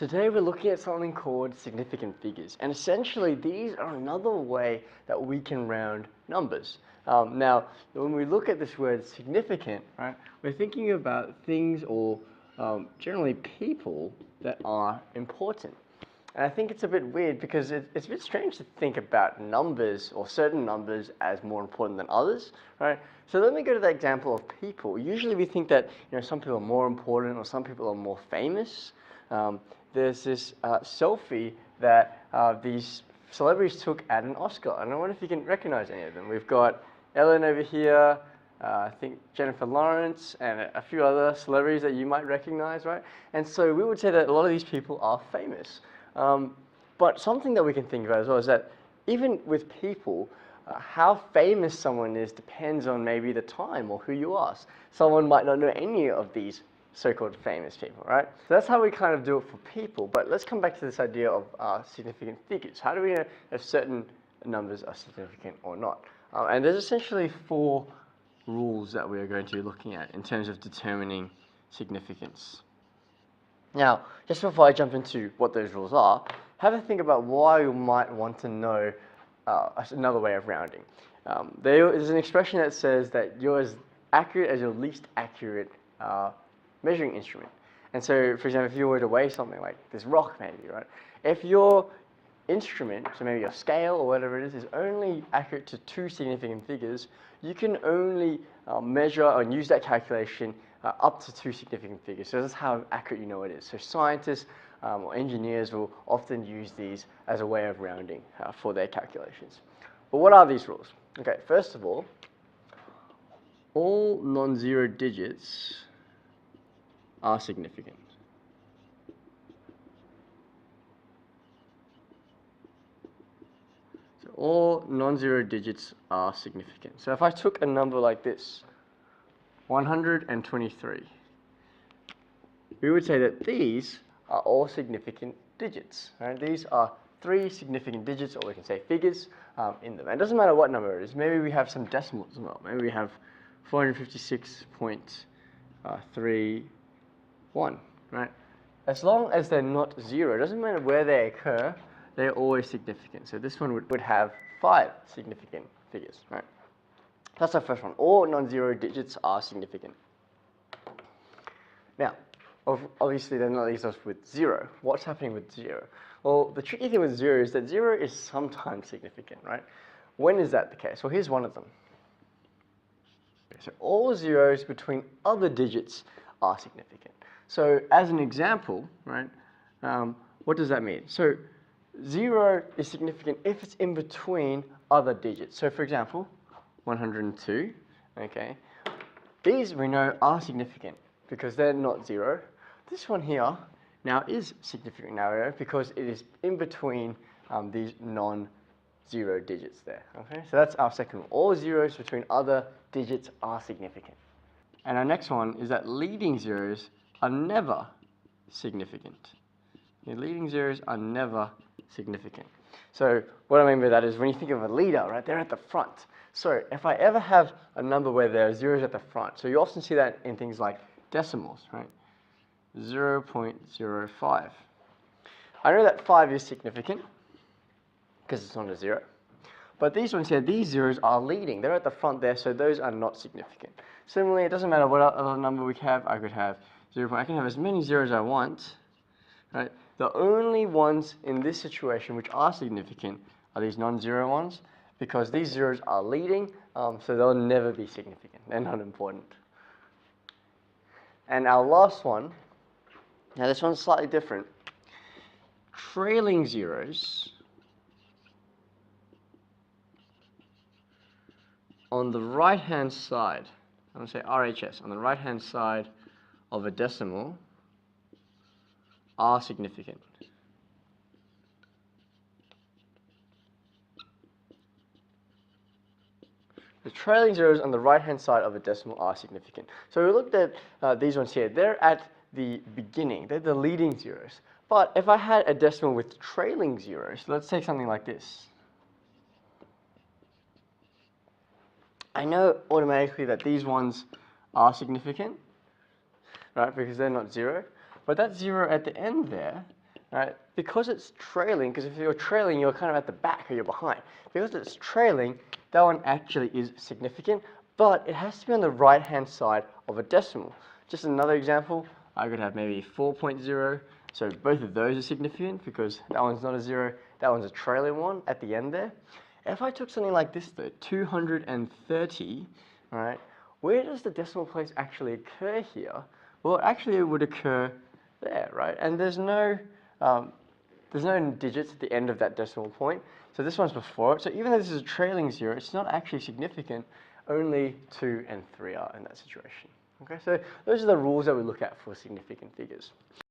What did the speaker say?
Today we're looking at something called significant figures, and essentially these are another way that we can round numbers. Now, when we look at this word significant, right, we're thinking about things or generally people that are important. And I think it's a bit weird because it's a bit strange to think about numbers or certain numbers as more important than others, right? So let me go to the example of people. Usually we think that some people are more important or some people are more famous. There's this selfie that these celebrities took at an Oscar. And I wonder if you can recognize any of them. We've got Ellen over here, I think Jennifer Lawrence, and a few other celebrities that you might recognize, right? And so we would say that a lot of these people are famous. But something that we can think about as well is that even with people, how famous someone is depends on maybe the time or who you ask. Someone might not know any of these so-called famous people, right? So that's how we kind of do it for people. But let's come back to this idea of significant figures. How do we know if certain numbers are significant or not? And there's essentially 4 rules that we are going to be looking at in terms of determining significance. Now, just before I jump into what those rules are, have a think about why you might want to know another way of rounding. There's an expression that says that you're as accurate as your least accurate measuring instrument. And so, for example, if you were to weigh something like this rock maybe, right? If your instrument, so maybe your scale or whatever it is only accurate to 2 significant figures, you can only measure and use that calculation up to 2 significant figures. So that's how accurate you know it is. So scientists or engineers will often use these as a way of rounding for their calculations. But what are these rules? Okay, first of all non-zero digits are significant. So all non-zero digits are significant. So if I took a number like this, 123, we would say that these are all significant digits. Right? These are 3 significant digits, or we can say figures, in them. And it doesn't matter what number it is. Maybe we have some decimals as well. Maybe we have 456.31, right? As long as they're not 0, it doesn't matter where they occur, they're always significant. So this one would have 5 significant figures, right? That's our first one. All non-zero digits are significant. Now, obviously then that leaves us with 0. What's happening with 0? Well, the tricky thing with 0 is that 0 is sometimes significant, right? When is that the case? Well, here's one of them. So all zeros between other digits are significant. So as an example, right, what does that mean? So 0 is significant if it's in between other digits. So for example, 102, okay, these we know are significant because they're not 0. This one here now is significant now because it is in between these non-zero digits there, okay? So that's our second one. All zeros between other digits are significant. And our next one is that leading zeros are never significant. Leading zeros are never significant. So what I mean by that is when you think of a leader, right, they're at the front. So if I ever have a number where there are zeros at the front, so you often see that in things like decimals, right? 0.05. I know that 5 is significant because it's not a 0. But these ones here, these zeros are leading. They're at the front there, so those are not significant. Similarly, it doesn't matter what other number we have. I could have 0. I can have as many zeros as I want, right? The only ones in this situation which are significant are these non-zero ones because these zeros are leading, so they'll never be significant. They're not important. And our last one, now this one's slightly different. Trailing zeros on the right-hand side, I'm going to say RHS, on the right-hand side of a decimal are significant. The trailing zeros on the right-hand side of a decimal are significant. So we looked at these ones here. They're at the beginning. They're the leading zeros. But if I had a decimal with trailing zeros, let's take something like this. I know automatically that these ones are significant, right, because they're not 0. But that 0 at the end there right? Because it's trailing, because if you're trailing, you're kind of at the back or you're behind. Because it's trailing, that one actually is significant, but it has to be on the right-hand side of a decimal. Just another example, I could have maybe 4.0, so both of those are significant because that one's not a 0, that one's a trailing one at the end there. If I took something like this though, 230, all right, where does the decimal place actually occur here? Well, actually it would occur there, right? And there's no digits at the end of that decimal point, so this one's before it. So even though this is a trailing 0, it's not actually significant. Only 2 and 3 are in that situation. Okay, so those are the rules that we look at for significant figures.